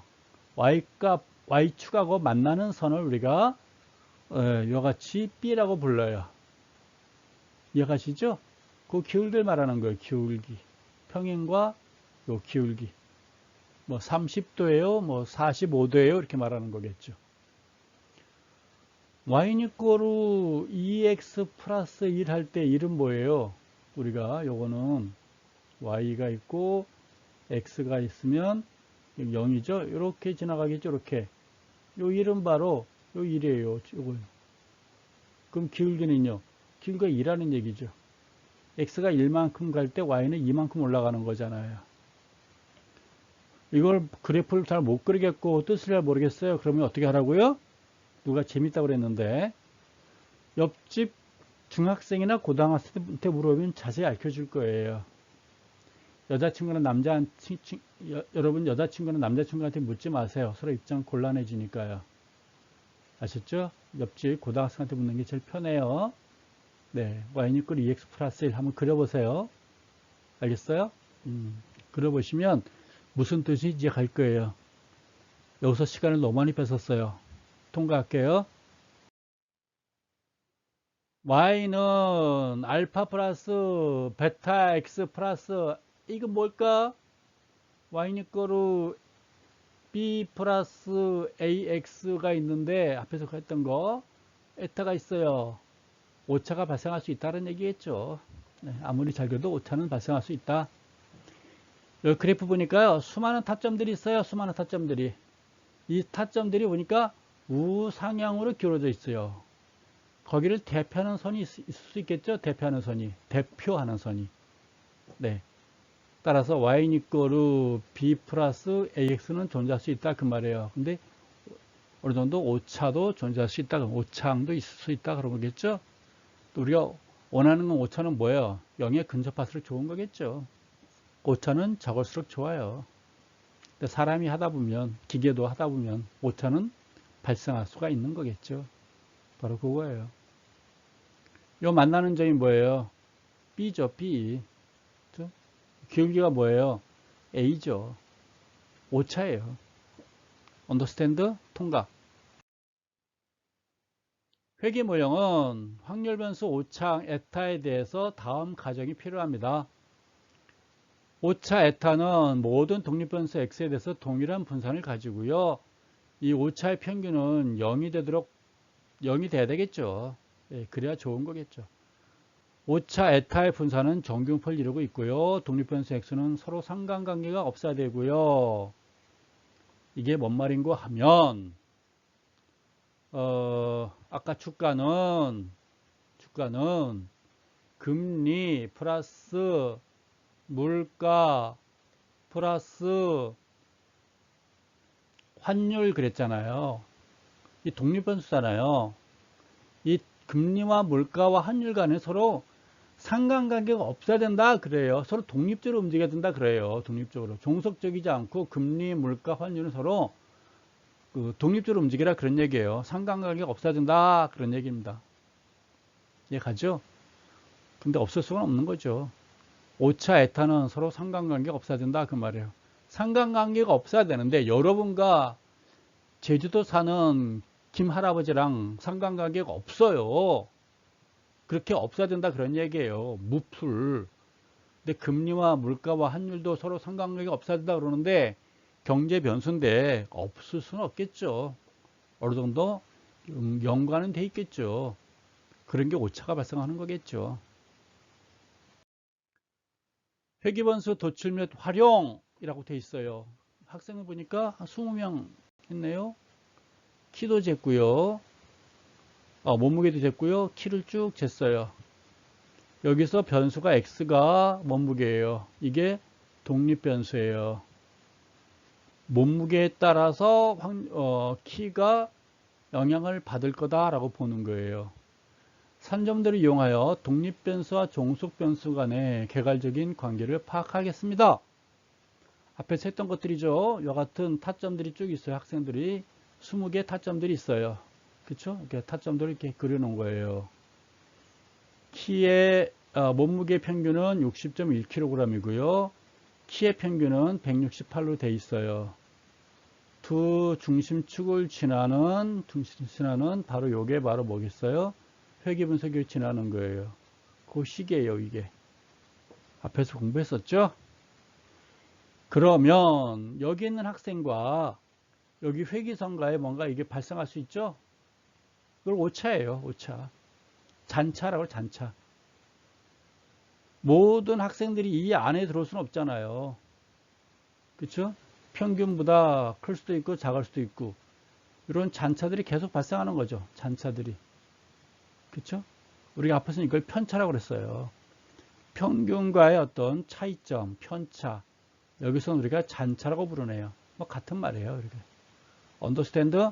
[SPEAKER 1] Y축하고 만나는 선을 우리가 이와 같이 B라고 불러요. 이해 가시죠? 그 기울기를 말하는 거예요. 기울기. 평행과 요 기울기. 뭐 30도예요, 뭐 45도예요, 이렇게 말하는 거겠죠. y는 equal 2x 플러스 1 할 때 1은 뭐예요? 우리가 요거는 y가 있고 x가 있으면 0이죠. 이렇게 지나가겠죠. 이렇게. 요 1은 바로 요 1이에요. 요거. 그럼 기울기는요. 기울기가 2라는 얘기죠. x가 1만큼 갈 때 y는 2만큼 올라가는 거잖아요. 이걸 그래프를 잘 못 그리겠고 뜻을 잘 모르겠어요. 그러면 어떻게 하라고요? 누가 재밌다고 그랬는데 옆집 중학생이나 고등학생한테 물어보면 자세히 알려줄 거예요. 여자친구는 여러분 여자친구는 남자친구한테 묻지 마세요. 서로 입장 곤란해지니까요. 아셨죠? 옆집 고등학생한테 묻는 게 제일 편해요. 네, y=2x 플러스 1 한번 그려보세요. 알겠어요? 그려보시면 무슨 뜻인지 갈 거예요. 여기서 시간을 너무 많이 뺏었어요. 통과할게요. y는 알파 플러스 베타 x 플러스 이거 뭘까? y는 거로 b 플러스 ax가 있는데 앞에서 했던 거 에타가 있어요. 오차가 발생할 수 있다는 얘기겠죠. 네, 아무리 잘 그려도 오차는 발생할 수 있다. 여기 그래프 보니까요. 수많은 타점들이 있어요. 수많은 타점들이. 이 타점들이 보니까 우상향으로 기울어져 있어요. 거기를 대표하는 선이 있을 수 있겠죠? 대표하는 선이. 네. 따라서 y=b 플러스 ax는 존재할 수 있다. 그 말이에요. 근데 어느 정도 오차도 존재할 수 있다. 오차항도 있을 수 있다. 그런 거겠죠? 또 우리가 원하는 건 오차는 뭐예요? 0에 근접할수록 좋은 거겠죠. 오차는 적을수록 좋아요. 근데 사람이 하다 보면, 기계도 하다 보면 오차는 발생할 수가 있는 거겠죠. 바로 그거예요. 요 만나는 점이 뭐예요? B죠, B. 기울기가 뭐예요? A죠. 오차예요. 언더스탠드? 통각. 회계 모형은 확률 변수 오차 에타에 대해서 다음 가정이 필요합니다. 오차 에타는 모든 독립 변수 x에 대해서 동일한 분산을 가지고요. 이 오차의 평균은 0이 돼야 되겠죠. 예, 그래야 좋은 거겠죠. 오차 에타의 분산은 정균포를 이루고 있고요. 독립 변수 x는 서로 상관관계가 없어야 되고요. 이게 뭔 말인고 하면 아까 주가는 금리 플러스 물가 플러스 환율 그랬잖아요. 이 독립변수잖아요. 이 금리와 물가와 환율 간에 서로 상관관계가 없어야 된다 그래요. 서로 독립적으로 움직여야 된다 그래요. 독립적으로. 종속적이지 않고 금리, 물가, 환율은 서로 독립적으로 움직이라 그런 얘기예요. 상관관계가 없어야 된다 그런 얘기입니다. 이해가죠? 근데 없을 수가 없는 거죠. 오차 에타는 서로 상관관계가 없어야 된다 그 말이에요. 상관관계가 없어야 되는데 여러분과 제주도 사는 김 할아버지랑 상관관계가 없어요. 그렇게 없어야 된다 그런 얘기예요. 무풀. 근데 금리와 물가와 환율도 서로 상관관계가 없어야 된다 그러는데 경제 변수인데 없을 수는 없겠죠. 어느 정도 연관은 돼 있겠죠. 그런 게 오차가 발생하는 거겠죠. 회귀변수 도출 및 활용이라고 돼 있어요. 학생을 보니까 한 20명 했네요. 키도 쟀고요. 몸무게도 쟀고요. 키를 쭉 쟀어요. 여기서 변수가 x가 몸무게예요. 이게 독립변수예요. 몸무게에 따라서 키가 영향을 받을 거다라고 보는 거예요. 산점들을 이용하여 독립변수와 종속변수 간의 개괄적인 관계를 파악하겠습니다. 앞에서 했던 것들이죠. 이와 같은 타점들이 쭉 있어요. 학생들이 20개 타점들이 있어요. 그렇죠? 이렇게 타점들을 이렇게 그려놓은 거예요. 키의 몸무게 평균은 60.1kg이고요. 키의 평균은 168로 돼 있어요. 두 중심축을 지나는 바로 요게 바로 뭐겠어요? 회귀분석을 지나는 거예요. 그 시계예요, 이게. 앞에서 공부했었죠? 그러면 여기 있는 학생과 여기 회귀선과에 뭔가 이게 발생할 수 있죠? 이걸 오차예요, 오차. 잔차라고 잔차. 모든 학생들이 이 안에 들어올 수는 없잖아요. 그렇죠? 평균보다 클 수도 있고 작을 수도 있고 이런 잔차들이 계속 발생하는 거죠. 잔차들이. 그렇죠? 우리가 앞에서 이걸 편차라고 그랬어요. 평균과의 어떤 차이점, 편차. 여기서는 우리가 잔차라고 부르네요. 뭐 같은 말이에요. 이렇게. 언더스탠드?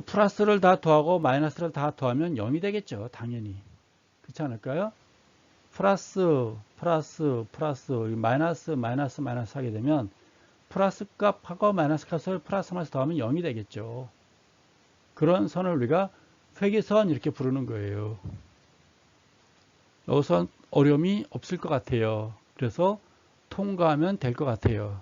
[SPEAKER 1] 플러스를 다 더하고 마이너스를 다 더하면 0이 되겠죠. 당연히. 그렇지 않을까요? 플러스 마이너스 하게 되면 플러스 값하고 마이너스 값을 플러스 마이너스 더하면 0이 되겠죠. 그런 선을 우리가 회계선 이렇게 부르는 거예요. 여기서 어려움이 없을 것 같아요. 그래서 통과하면 될 것 같아요.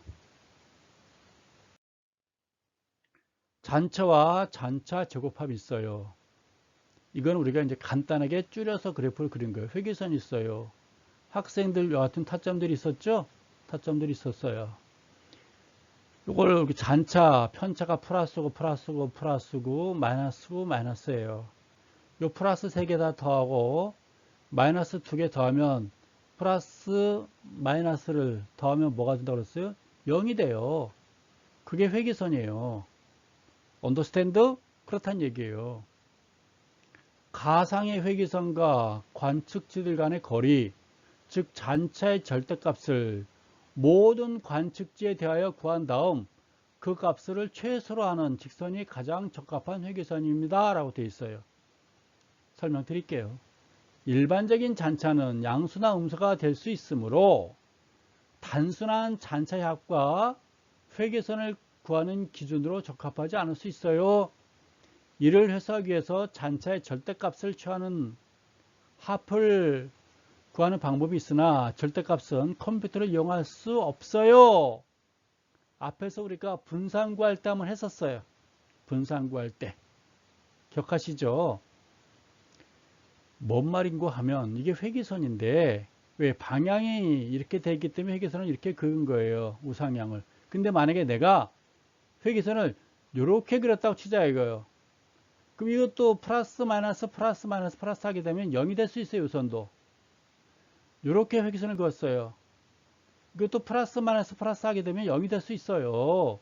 [SPEAKER 1] 잔차와 잔차 제곱합이 있어요. 이건 우리가 이제 간단하게 줄여서 그래프를 그린 거예요. 회계선이 있어요. 학생들 여하튼 타점들이 있었죠? 타점들이 있었어요. 이걸 잔차, 편차가 플러스고, 마이너스예요. 요 플러스 3개 다 더하고, 마이너스 2개 더하면, 플러스 마이너스를 더하면 뭐가 된다고 그랬어요? 0이 돼요. 그게 회계선이에요. 언더스탠드? 그렇다는 얘기예요. 가상의 회계선과 관측지들 간의 거리, 즉 잔차의 절대값을 모든 관측지에 대하여 구한 다음 그 값을 최소로 하는 직선이 가장 적합한 회계선입니다. 라고 되어 있어요. 설명드릴게요. 일반적인 잔차는 양수나 음수가 될 수 있으므로 단순한 잔차의 합과 회계선을 구하는 기준으로 적합하지 않을 수 있어요. 이를 해석하기 위해서 잔차의 절대값을 취하는 합을 구하는 방법이 있으나 절대값은 컴퓨터를 이용할 수 없어요. 앞에서 우리가 분산 구할 때 한번 했었어요. 분산 구할 때. 기억하시죠? 뭔 말인고 하면 이게 회계선인데 왜 방향이 이렇게 되기 때문에 회계선을 이렇게 그은 거예요. 우상향을. 근데 만약에 내가 회계선을 이렇게 그렸다고 치자 이거예요. 그럼 이것도 플러스 마이너스 하게 되면 0이 될 수 있어요. 우선도. 이렇게 회계선을 그었어요. 이것도 플러스 마이너스 하게 되면 0이 될 수 있어요.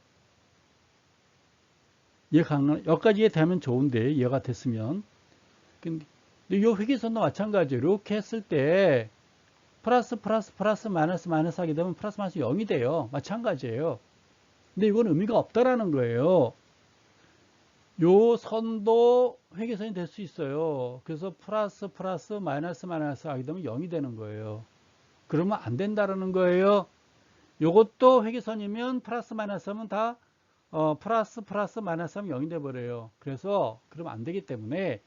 [SPEAKER 1] 여기까지 이해되면 좋은데 이해가 됐으면. 근데 이 회계선도 마찬가지예요. 이렇게 했을 때 플러스 마이너스 하게 되면 플러스 마이너스 0이 돼요. 마찬가지예요. 근데 이건 의미가 없다라는 거예요. 요 선도 회계선이 될 수 있어요. 그래서 플러스 마이너스 하게 되면 0이 되는 거예요. 그러면 안 된다라는 거예요. 요것도 회계선이면 플러스 마이너스 하면 다 플러스 마이너스 하면 0이 돼 버려요. 그래서 그러면 안 되기 때문에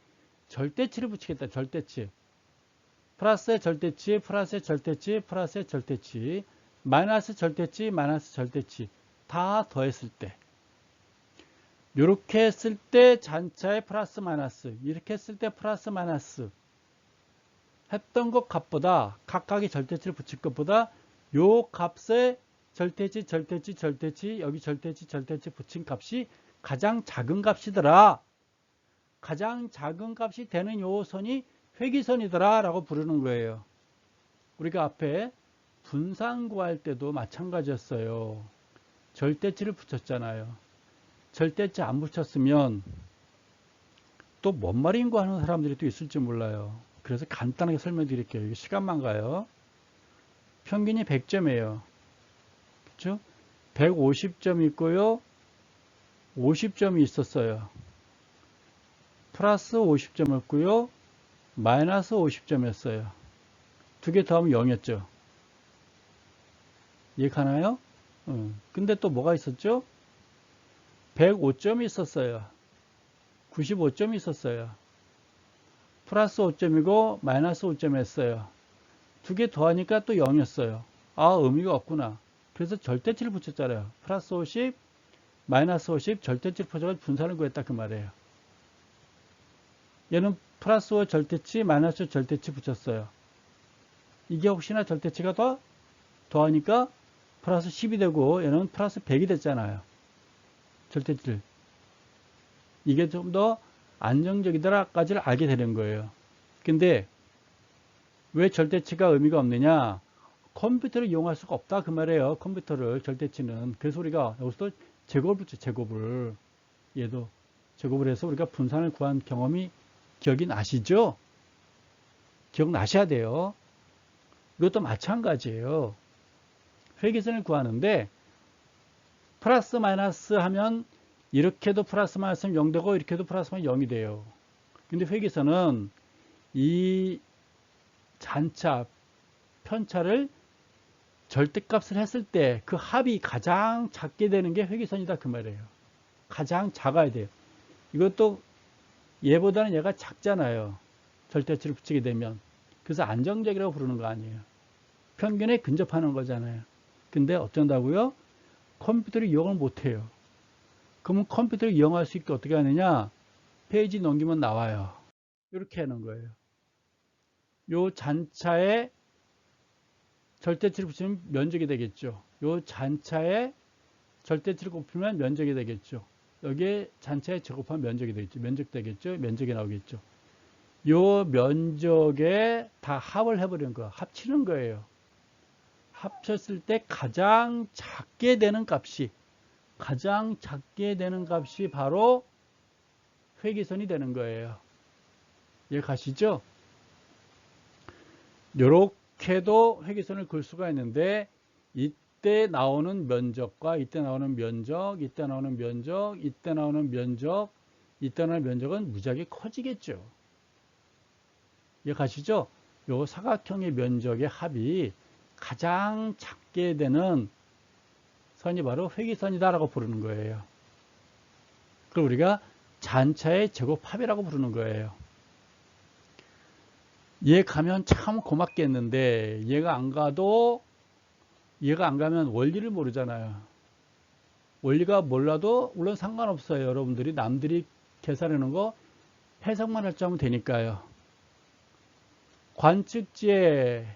[SPEAKER 1] 절대치를 붙이겠다. 절대치. 플러스의 절대치, 플러스의 절대치, 마이너스 절대치 다 더했을 때 이렇게 했을 때 잔차의 플러스 마이너스, 이렇게 했을 때 플러스 마이너스 했던 것 값보다 각각의 절대치를 붙일 것보다 요 값의 절대치 여기 절대치 붙인 값이 가장 작은 값이더라. 가장 작은 값이 되는 요 선이 회계선이더라 라고 부르는 거예요. 우리가 앞에 분산 구할 때도 마찬가지였어요. 절대치를 붙였잖아요. 절대치 안 붙였으면 또 뭔 말인고 하는 사람들이 또 있을지 몰라요. 그래서 간단하게 설명드릴게요. 이게 시간만 가요. 평균이 100점이에요. 그렇죠? 150점이 있고요. 50점이 있었어요. 플러스 50점이었고요. 마이너스 50점이었어요. 두 개 더하면 0이었죠. 이해가나요? 근데 또 뭐가 있었죠? 105점이 있었어요. 95점이 있었어요. 플러스 5점이고 마이너스 5점이었어요. 두 개 더하니까 또 0이었어요. 아, 의미가 없구나. 그래서 절대치를 붙였잖아요. 플러스 50, 마이너스 50 절대치를 붙여가지고 분산을 구했다 그 말이에요. 얘는 플러스 5 절대치, 마이너스 5 절대치 붙였어요. 이게 혹시나 절대치가 더하니까 플러스 10이 되고 얘는 플러스 100이 됐잖아요. 절대치를. 이게 좀 더 안정적이더라까지를 알게 되는 거예요. 근데 왜 절대치가 의미가 없느냐? 컴퓨터를 이용할 수가 없다 그 말이에요. 컴퓨터를 절대치는. 그래서 우리가 여기서 제곱을 붙여 제곱을. 얘도 제곱을 해서 우리가 분산을 구한 경험이 기억이 나시죠? 기억나셔야 돼요. 이것도 마찬가지예요. 회계선을 구하는데 플러스 마이너스 하면 이렇게도 플러스 마이너스는 0 되고 이렇게도 플러스 마이너스 0이 돼요. 근데 회계선은 이 잔차 편차를 절대값을 했을 때 그 합이 가장 작게 되는 게 회기선이다 그 말이에요. 가장 작아야 돼요. 이것도 얘보다는 얘가 작잖아요. 절대치를 붙이게 되면. 그래서 안정적이라고 부르는 거 아니에요. 평균에 근접하는 거잖아요. 근데 어쩐다고요? 컴퓨터를 이용을 못해요. 그러면 컴퓨터를 이용할 수 있게 어떻게 하느냐? 페이지 넘기면 나와요. 이렇게 하는 거예요. 요 잔차에 절대치를 붙이면 면적이 되겠죠. 요 잔차에 절대치를 곱하면 면적이 되겠죠. 여기에 잔차에 제곱하면 면적이 되겠죠. 면적 되겠죠. 면적이 나오겠죠. 요 면적에 다 합을 해버리는 거야. 합치는 거예요. 합쳤을 때 가장 작게 되는 값이 바로 회기선이 되는 거예요. 이해 가시죠? 요렇게도 회기선을 그을 수가 있는데 이때 나오는 면적과 이때 나오는 면적, 이때 나오는 면적, 이때 나오는 면적, 이때 나오는 면적은 무지하게 커지겠죠. 이해 가시죠? 요 사각형의 면적의 합이 가장 작게 되는 선이 바로 회기선이다라고 부르는 거예요. 그걸 우리가 잔차의 제곱합이라고 부르는 거예요. 얘 가면 참 고맙겠는데 얘가 안 가면 원리를 모르잖아요. 원리가 몰라도 물론 상관없어요. 여러분들이 남들이 계산하는 거 해석만 할 줄 하면 되니까요. 관측지의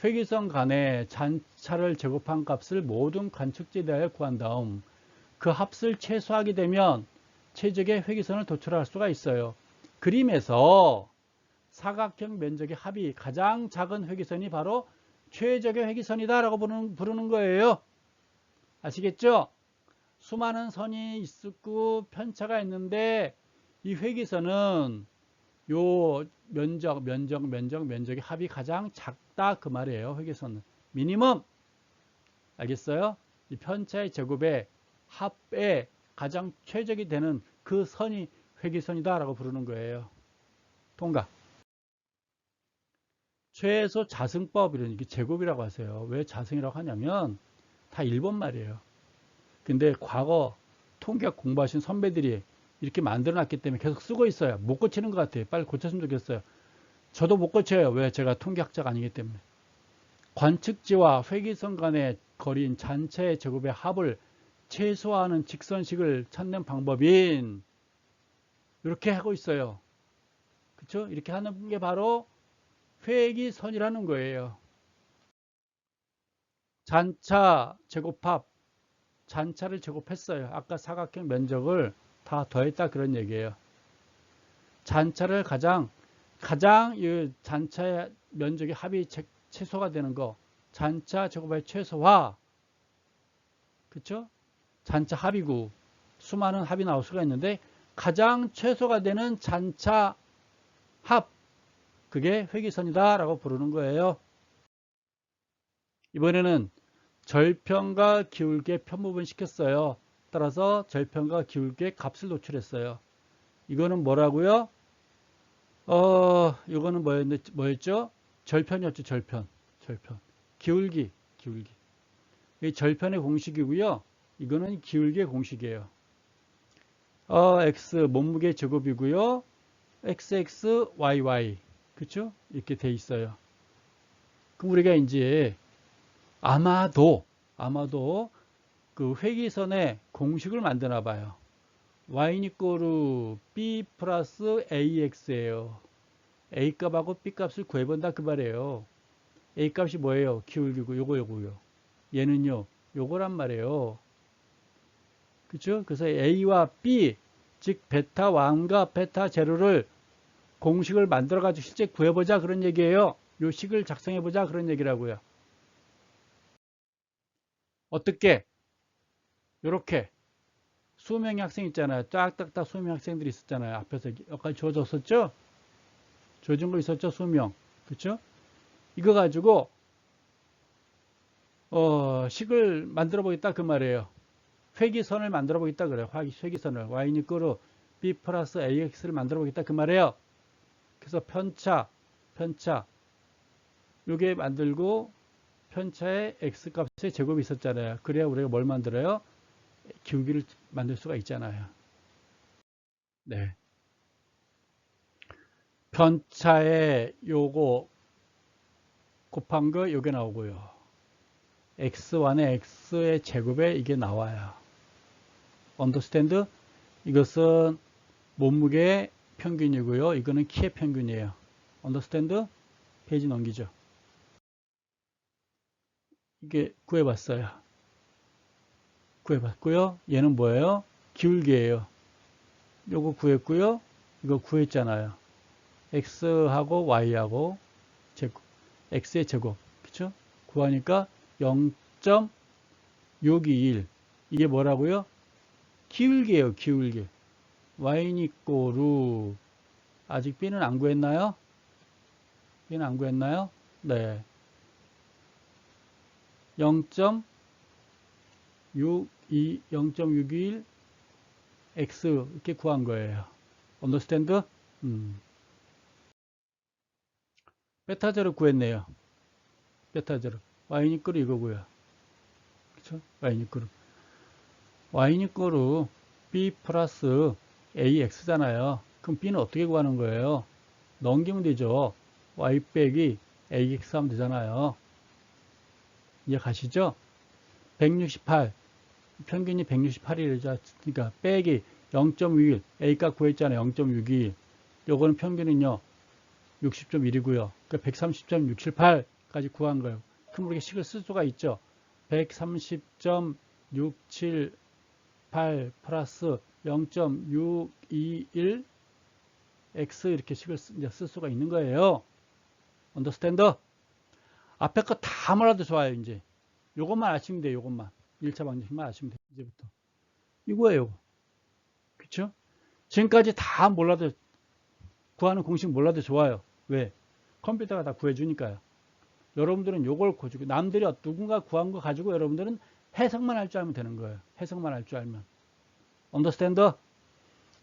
[SPEAKER 1] 회기선 간의 잔차를 제곱한 값을 모든 관측지에 대하여 구한 다음 그 합을 최소하게 되면 최적의 회기선을 도출할 수가 있어요. 그림에서 사각형 면적의 합이 가장 작은 회기선이 바로 최적의 회기선이다 라고 부르는 거예요. 아시겠죠? 수많은 선이 있고 편차가 있는데 이 회기선은 요 면적의 합이 가장 작다 그 말이에요. 회기선은 미니멈. 알겠어요? 이 편차의 제곱의 합에 가장 최적이 되는 그 선이 회기선이다 라고 부르는 거예요. 통과. 최소 자승법 이런 게 제곱이라고 하세요. 왜 자승이라고 하냐면 다 일본 말이에요. 근데 과거 통계학 공부하신 선배들이 이렇게 만들어 놨기 때문에 계속 쓰고 있어요. 못 고치는 것 같아요. 빨리 고쳤으면 좋겠어요. 저도 못 고쳐요. 왜? 제가 통계학자가 아니기 때문에. 관측지와 회기선 간의 거리인 잔차의 제곱의 합을 최소화하는 직선식을 찾는 방법인 이렇게 하고 있어요. 그렇죠? 이렇게 하는 게 바로 회기선이라는 거예요. 잔차 제곱합, 잔차를 제곱했어요. 아까 사각형 면적을 다 더했다 그런 얘기예요. 잔차를 가장 이 잔차의 면적의 합이 최소가 되는 거, 잔차 제곱의 최소화, 그렇죠? 잔차 합이고 수많은 합이 나올 수가 있는데 가장 최소가 되는 잔차 합, 그게 회기선이다라고 부르는 거예요. 이번에는 절편과 기울기의 편부분 시켰어요. 따라서 절편과 기울기의 값을 노출했어요. 이거는 뭐라고요? 이거는 뭐였죠? 절편이었죠, 절편. 기울기. 이 절편의 공식이고요. 이거는 기울기의 공식이에요. x 몸무게 제곱이고요. xx, yy. 그쵸? 이렇게 돼 있어요. 그럼 우리가 이제 아마도 그 회기선의 공식을 만드나 봐요. y는 이꼬르 b 플러스 ax예요. a 값하고 b 값을 구해본다 그 말이에요. a 값이 뭐예요? 기울기고 요거요. 얘는요, 요거란 말이에요. 그렇죠? 그래서 a와 b, 즉 베타 1과 베타 제로를 공식을 만들어 가지고 실제 구해보자 그런 얘기예요. 요 식을 작성해보자 그런 얘기라고요. 어떻게? 요렇게 수명의 학생 있잖아요. 딱딱딱 수명 학생들이 있었잖아요. 앞에서 여기까지 주어졌었죠? 주어진 거 있었죠? 수명. 그렇죠? 이거 가지고 식을 만들어 보겠다 그 말이에요. 회기선을 만들어 보겠다 그래요. 회기선을 y는 이꼬르 b 플러스 ax를 만들어 보겠다 그 말이에요. 그래서 편차 요게 만들고 편차에 x값의 제곱이 있었잖아요. 그래야 우리가 뭘 만들어요? 기울기를 만들 수가 있잖아요. 네. 편차에 요거 곱한 거 요게 나오고요. x1의 x의 제곱에 이게 나와요. 언더스탠드? 이것은 몸무게의 평균이고요. 이거는 키의 평균이에요. 언더스탠드? 페이지 넘기죠. 이게 구해봤어요. 구해봤고요. 얘는 뭐예요? 기울기예요. 요거 구했고요. 이거 구했잖아요. x하고 y하고 제곱, x의 제곱, 그쵸? 구하니까 0.621. 이게 뭐라고요? 기울기예요, 기울기. y는 이꼬르 아직 b는 안 구했나요? b는 안 구했나요? 네. 0.621 x 이렇게 구한 거예요. 언더스탠드? 베타 제로 구했네요. 베타 제로. y는 이꼬르 이거고요. 그쵸? y는 이꼬르. y는 이꼬르 b 플러스 ax잖아요. 그럼 b는 어떻게 구하는 거예요? 넘기면 되죠. y 빼기 ax 하면 되잖아요. 이해 가시죠? 168. 평균이 168이죠. 그러니까 빼기 0.61. a값 구했잖아요. 0.61. 요거는 평균은요. 60.1이고요. 그러니까 130.678까지 구한 거예요. 그럼 우리가 식을 쓸 수가 있죠. 130.678 플러스 0.621 x 이렇게 식을 쓸 수가 있는 거예요. 언더스탠드? 앞에 거 다 몰라도 좋아요. 이제 요것만 아시면 돼요. 요것만 1차 방정식만 아시면 돼요. 이제부터 이거예요. 그쵸? 지금까지 다 몰라도 구하는 공식 몰라도 좋아요. 왜? 컴퓨터가 다 구해주니까요. 여러분들은 요걸 구해주고 남들이 누군가 구한 거 가지고 여러분들은 해석만 할 줄 알면 되는 거예요. 해석만 할 줄 알면. 언더스탠드?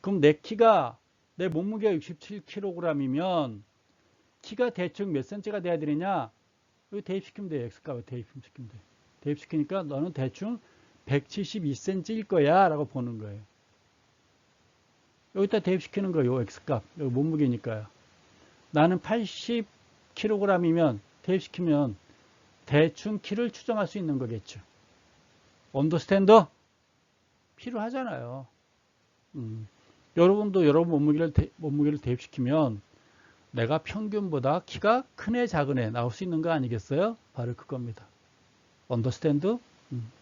[SPEAKER 1] 그럼 내 몸무게가 67kg이면 키가 대충 몇 cm가 돼야 되느냐? 여기 대입시키면 돼요. x값을 대입시키면 돼요. 대입시키니까 너는 대충 172cm일 거야 라고 보는 거예요. 여기다 대입시키는 거예요. x값. 여기 몸무게니까요. 나는 80kg이면 대입시키면 대충 키를 추정할 수 있는 거겠죠. 언더스탠드? 필요하잖아요. 여러분도 여러분 몸무게를 대입시키면 내가 평균보다 키가 큰 애 작은 애 나올 수 있는 거 아니겠어요? 바로 그겁니다. 언더스탠드?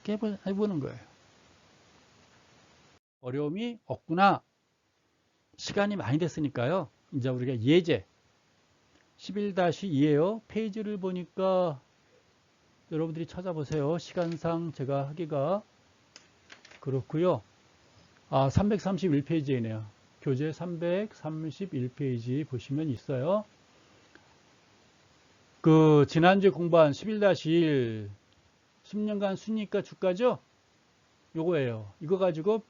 [SPEAKER 1] 해보는 거예요. 어려움이 없구나. 시간이 많이 됐으니까요. 이제 우리가 예제 11-2예요. 페이지를 보니까 여러분들이 찾아보세요. 시간상 제가 하기가 그렇고요. 331페이지이네요. 교재 331페이지 보시면 있어요. 지난주에 공부한 11-1 10년간 순위과 주가죠? 요거예요. 이거 가지고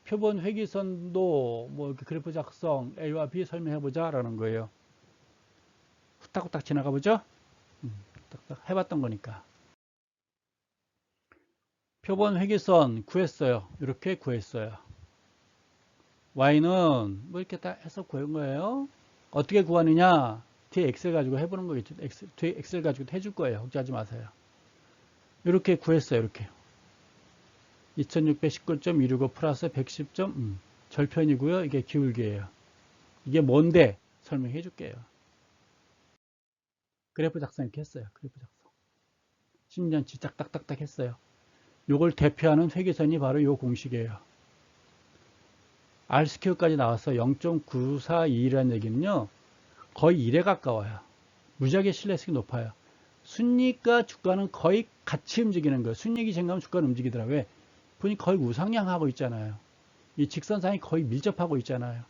[SPEAKER 1] 표본 회귀선도 그래프 작성 A와 B 설명해보자 라는 거예요. 후딱후딱 지나가 보죠. 후딱후딱 해봤던 거니까. 표본 회귀선 구했어요. 이렇게 구했어요. Y는 이렇게 딱 해서 구한 거예요. 어떻게 구하느냐? 뒤에 X를 가지고 해보는 거겠죠. 뒤에 X를 가지고 해줄 거예요. 걱정하지 마세요. 이렇게 구했어요. 이렇게. 2619.165 플러스 110점, 절편이고요. 이게 기울기예요. 이게 뭔데? 설명해 줄게요. 그래프 작성 이렇게 했어요. 그래프 작성. 10년치 딱딱딱딱 했어요. 요걸 대표하는 회계선이 바로 요 공식이에요. R스퀘어까지 나와서 0.942라는 얘기는요. 거의 1에 가까워요. 무지하게 신뢰성이 높아요. 순위과 주가는 거의 같이 움직이는 거예요. 순위기 증가하면 주가는 움직이더라고요. 왜? 보니 거의 우상향하고 있잖아요. 이 직선상이 거의 밀접하고 있잖아요.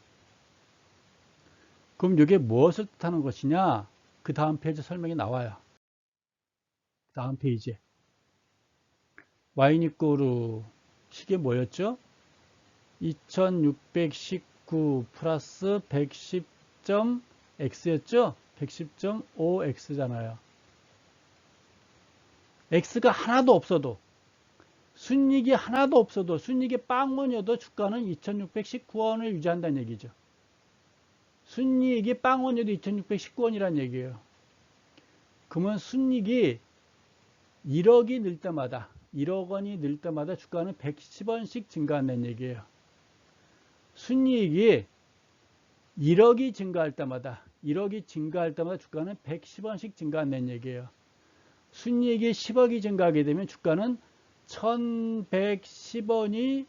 [SPEAKER 1] 그럼 이게 무엇을 뜻하는 것이냐? 그 다음 페이지 설명이 나와요. 다음 페이지에. Y니꼬르 식이 뭐였죠? 2619 플러스 110.x였죠? 110.5x잖아요. X가 하나도 없어도, 순이익이 하나도 없어도, 순이익이 빵원이어도 주가는 2619원을 유지한다는 얘기죠. 순이익이 빵원이어도 2619원이라는 얘기예요. 그러면 순이익이 1억이 늘 때마다, 1억 원이 늘 때마다 주가는 110원씩 증가한다는 얘기예요. 순이익이 1억이 증가할 때마다, 1억이 증가할 때마다 주가는 110원씩 증가한다는 얘기예요. 순이익이 10억이 증가하게 되면 주가는 1110원이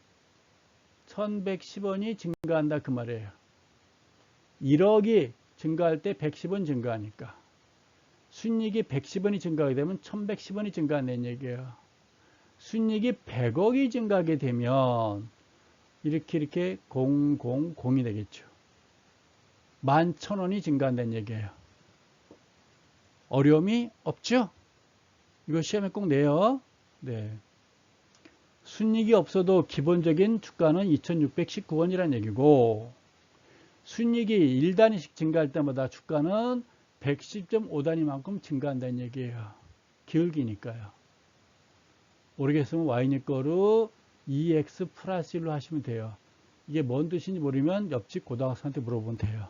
[SPEAKER 1] 증가한다 그 말이에요. 1억이 증가할 때 110원 증가하니까. 순이익이 110원이 증가하게 되면 1110원이 증가한다는 얘기예요. 순이익이 100억이 증가하게 되면 이렇게 000이 되겠죠. 11,000원이 증가한다는 얘기예요. 어려움이 없죠? 이거 시험에 꼭 내요. 네. 순이익이 없어도 기본적인 주가는 2619원이라는 얘기고, 순이익이 1단위씩 증가할 때마다 주가는 110.5단위만큼 증가한다는 얘기예요. 기울기니까요. 모르겠으면 Y니 거로 2x 플러스 1로 하시면 돼요. 이게 뭔 뜻인지 모르면 옆집 고등학생한테 물어보면 돼요.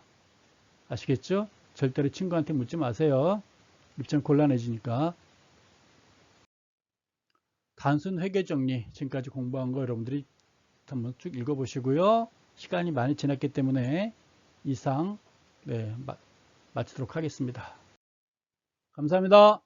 [SPEAKER 1] 아시겠죠? 절대로 친구한테 묻지 마세요. 입장 곤란해지니까. 단순 회계 정리, 지금까지 공부한 거 여러분들이 한번 쭉 읽어보시고요. 시간이 많이 지났기 때문에 이상 마치도록 하겠습니다. 감사합니다.